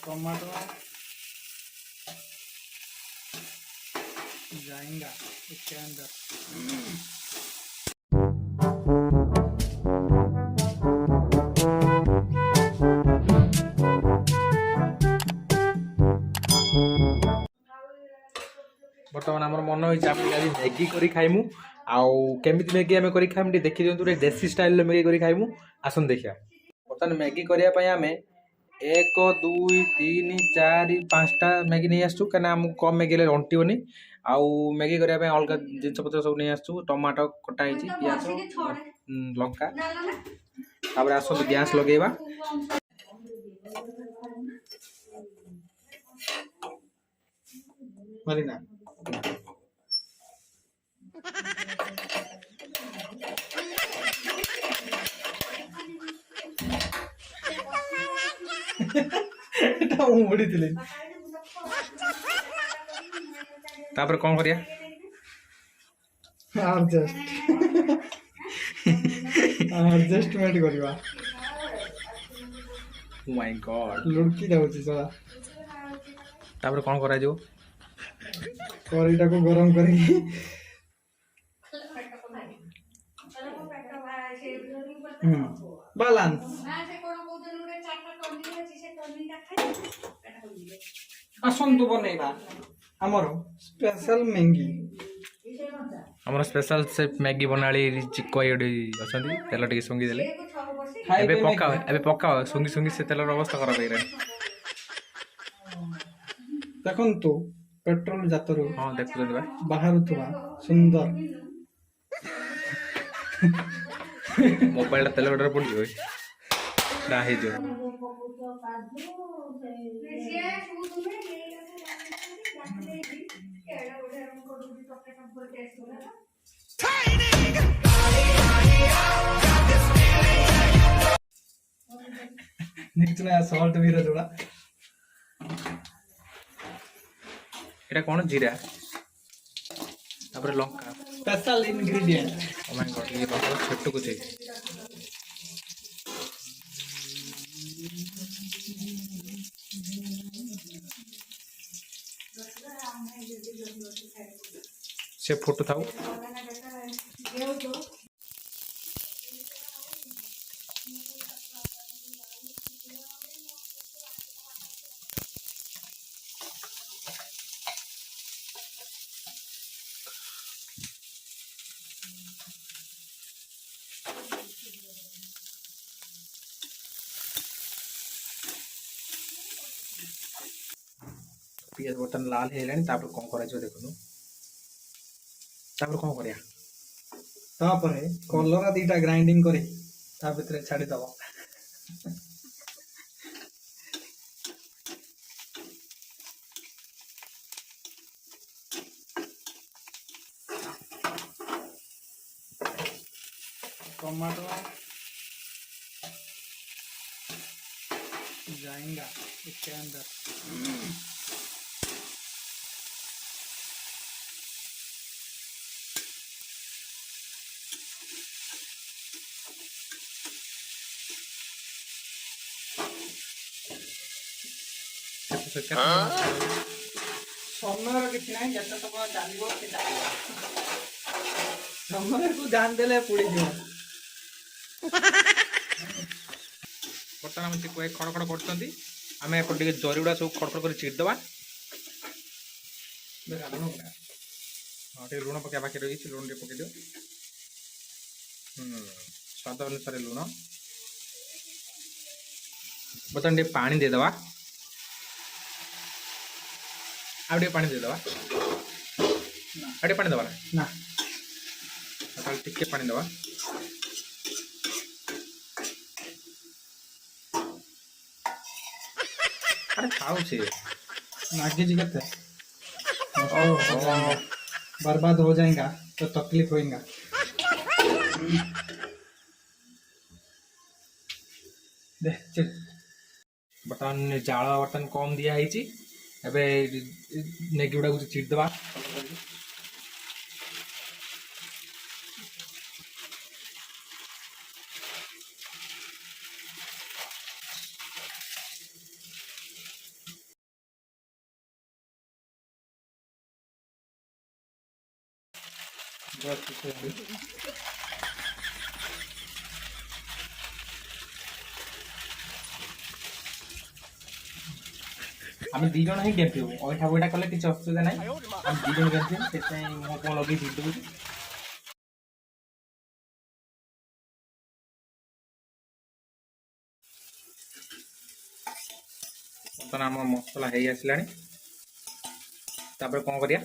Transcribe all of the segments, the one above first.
Tomato जाएगा इसके अंदर। बर्तमान आम मन होती आज मैगी कर खाइमु आउ केमी मैगी आम कर खाइमु देखी दिखाँ गोटे देसी स्टाइल मैगी कर खाइमु आसन देखिया। बर्तमान मैगी करने आम 1 2 3 4 5टा मैगी नहीं आसू कहीं आमको कम मैगी अंटिबनी आउ मैगी करने अलग जिनस पत्र सब नहीं आसू टमाटो कटा पियाज लंका तापर आसतु गैस लगेगा मरीना এটা উড়ি দিলে তারপরে কোন করিয়া ଆଡଜଷ୍ଟମେଣ୍ଟ କରିବା। ଓ ମାଇ ଗଡ୍ ଲୁଡକି ଯାଉଛି ସଳା। ତାପରେ କଣ କରାଯିବ? କରେଇଟାକୁ ଗରମ କରିକି ବାଲାନ୍ସ ଆସନ୍ତୁ ବନେଇବା ଆମର ସ୍ପେଶାଲ ମ୍ୟାଗି। ଆମର ସ୍ପେଶାଲ ସେ ମ୍ୟାଗି ବନାଳି ଚିକ ଏଠି ଅଛନ୍ତି ତେଲ ଟିକେ ଶୁଙ୍ଗି ଦେଲେ ଏବେ ପକାଅ ଶୁଙ୍ଗି ଶୁଙ୍ଗି ସେ ତେଲର ଅବସ୍ଥା ଖରାପ ହେଇଗଲାଣି। ଦେଖନ୍ତୁ ପେଟ୍ରୋଲ ଜାତରୁ ହଁ ଦେଖୁଛନ୍ତି ବା ବାହାରୁଥିବା ସୁନ୍ଦର ମୋବାଇଲଟା ତେଲ ଗୋଟରେ ପଡ଼ିଯିବ ନା ହେଇଯିବ। नेक्स्ट ना सॉल्ट भी जोड़ा एटा कोन जीरा तापर Lanka special ingredient. Oh my God ये बहुत छोटू कुछ है। से फोटो थाउ पियाज बर्तन लाल है तापर कौन करा देखु तापर कौन करिया तापर कलरा दीटा ग्राइंडिंग करे ता भीतर छाड़ी दबो। टमाटो जाएगा इसके अंदर। समय किसी ना जैसे तो चलो समय को जान देले पुड़ी जीव बर्तमान आम चिकु खड़खड़ कर आम एपटे जरीगुड़ा सब खड़खड़ कर चिड़दे हाँ लुण पकड़ा बाकी रही लुण टे पकड़ दियो स्वाद अनुसार लुण बर्तमान टे पानी देदवा आउटे पानी देदवा आउटे पानी दवा ना टिके पानी दवा अरे खाओ से नागी जी कहते बर्बाद हो जाएगा तो तकलीफ होएगा। बर्तमान जाल बर्तमान कम दिया मैगी गुड़ा चिड़दवा ଆମେ ଦି ଜଣ ହିଁ ଗେମ୍ପିବୁ। ଅଇଠା ବଇଠା କଲେ କିଛି ଅସୁବିଧା ନାହିଁ। ଆମେ ଦି ଜଣ ଗେମ୍ପିବୁ, ସେଥିପାଇଁ ମୋ କଣ ଲଗେଇ ଦେଇ ଦେଉଛି। ବର୍ତ୍ତମାନ ଆମ ମସଲା ହେଇ ଆସିଲାଣି। ତାପରେ କଣ କରିବା?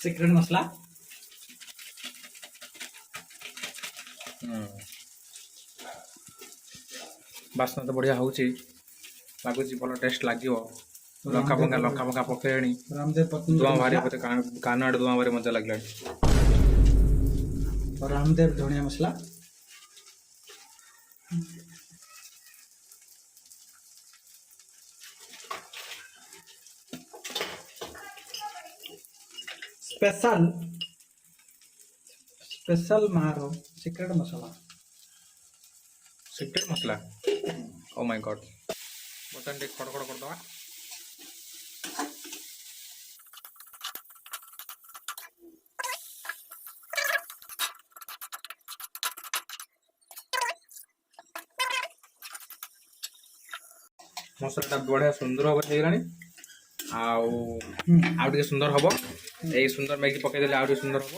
ସିକ୍ରେଟ ମସଲା। ବାସ୍ନା ତ ବଢ଼ିଆ ହେଉଛି, ଲାଗୁଛି ଭଲ ଟେଷ୍ଟ ଲାଗିବ। ଲଙ୍କା ଫଙ୍କା ପକେଇଲେଣି, ଧୂଆଁ ବାହାରିବ ବୋଧେ, କାନ ଆଡ଼େ ଧୂଆଁ ବାହାରି ମଜା ଲାଗିଲାଣି। ରାମଦେବ ଧନିଆ ମସଲା। ସ୍ପେଶାଲ ମାର ସିକ୍ରେଟ ମସଲା। ସିକ୍ରେଟ ମସଲା, ଓ ମାଇ ଗଡ୍। ବର୍ତ୍ତମାନ ଟିକେ ଖଡ଼ ଖଡ଼ କରିଦେବା। ମସଲାଟା ବଢ଼ିଆ ସୁନ୍ଦର ଭାବରେ ହେଇଗଲାଣି। ଆଉ ଟିକେ ସୁନ୍ଦର ହେବ। ଏଇ ସୁନ୍ଦର ମ୍ୟାଗି ପକେଇଦେଲେ ଆଉ ଟିକେ ସୁନ୍ଦର ହେବ।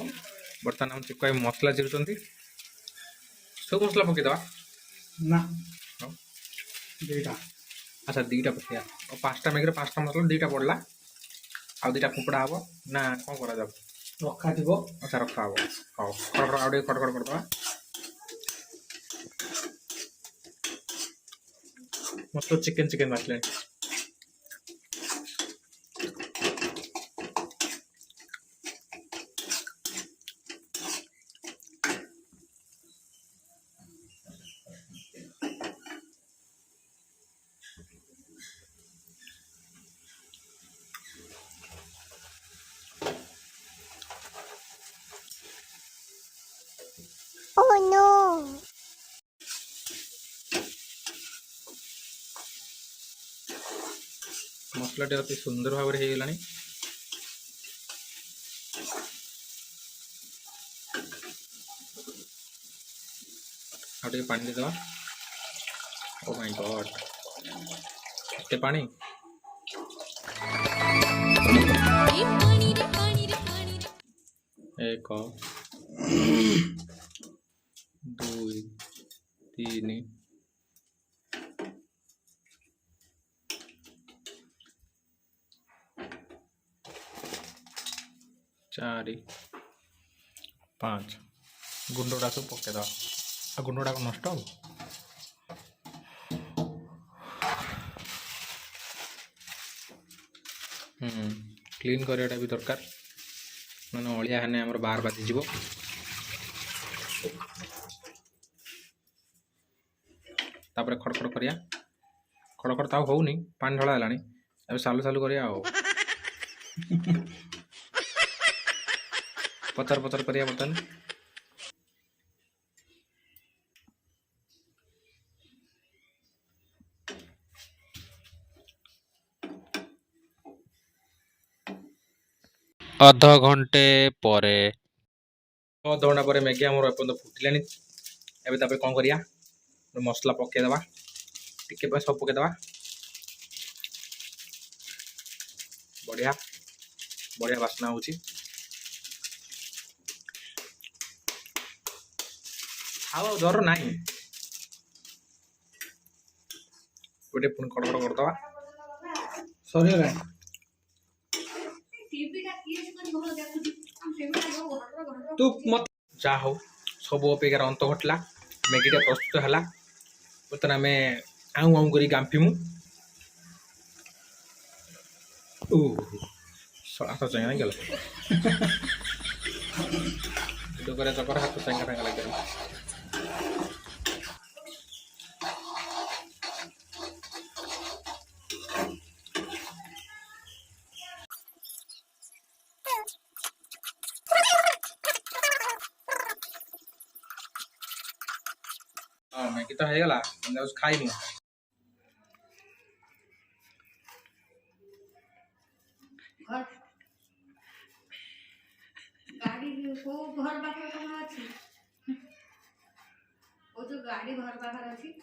ବର୍ତ୍ତମାନ ଆମ ଚିକୁ ଭାଇ ମସଲା ଚିରୁଛନ୍ତି। ସବୁ ମସଲା ପକେଇଦେବା ନା, ହଉ। ଦୁଇଟା। ଆଚ୍ଛା, ଦୁଇଟା ପକେଇବା। ଆଉ 5ଟା ମ୍ୟାଗିରେ 5ଟା ମସଲା, 2ଟା ପଡ଼ିଲା। ଆଉ 2ଟା ଫୋପଡ଼ା ହେବ ନା କ'ଣ କରାଯାଉ? ରଖାଯିବ। ଆଚ୍ଛା, ରଖା ହେବ। ହଉ, ଖଡ଼ ଆଉ ଟିକେ ଖଡ଼ କରିଦେବା। ମସ୍ତ ଚିକେନ୍ ବାସିଲାଣି। Oh no! ମସଲାଟି ଅତି ସୁନ୍ଦର ଭାବରେ ହେଇଗଲାଣି। ଆଉ ଟିକେ ପାଣି ଦେଇଦେବା। ଓ ମାଇ ଗଡ୍, ଏତେ ପାଣି! 1 2 3 4 5 ଗୁଣ୍ଡଟା ସବୁ ପକେଇଦେବା। ଆଉ ଗୁଣ୍ଡଟା ନଷ୍ଟ ହେବ। କ୍ଲିନ୍ କରିବାଟା ବି ଦରକାର, ମାନେ ଅଳିଆ ହେନେ ଆମର ବାହାର ବାଜିଯିବ। ତାପରେ ଖଡ଼ କରିବା। ଖଡ଼ ତ ଆଉ ହେଉନି, ପାଣି ଢଳା ହେଲାଣି। ଏବେ ସାଲୁ କରିବା ଆଉ। ପଚର କରିବା ବର୍ତ୍ତମାନ। ଅଧଘଣ୍ଟେ ପରେ ମ୍ୟାଗି ଆମର ଏପର୍ଯ୍ୟନ୍ତ ଫୁଟିଲାଣି। ଏବେ ତାପରେ କ'ଣ କରିବା? ମସଲା ପକେଇଦେବା, ଟିକେ ସବୁ ପକେଇଦେବା। ବଢ଼ିଆ ବାସ୍ନା ହେଉଛି। ଆଉ ଡର ନାହିଁ। ଗୋଟେ ପୁଣି ଖଡ଼ କରିଦେବା। ସରିଗଲାଣି। ଯାହା ହଉ, ସବୁ ଅପେକ୍ଷାର ଅନ୍ତ ଘଟିଲା। ମ୍ୟାଗିଟା ପ୍ରସ୍ତୁତ ହେଲା। ବର୍ତ୍ତମାନ ଆମେ ଆଉଁ କରି ଗାମ୍ପିମୁ। ହାତ ଚାଙ୍ଗା ଲାଗିଗଲା। ଚକରେ ହାତ ଚାଙ୍ଗା ଲାଗିଗଲା। ହଁ, ମ୍ୟାଗି ତ ହେଇଗଲା। ଯାଉଛି ଖାଇମୁ। घर गाड़ी को घर पाखे कौन अच्छी वो जो गाड़ी घर पाखे अच्छी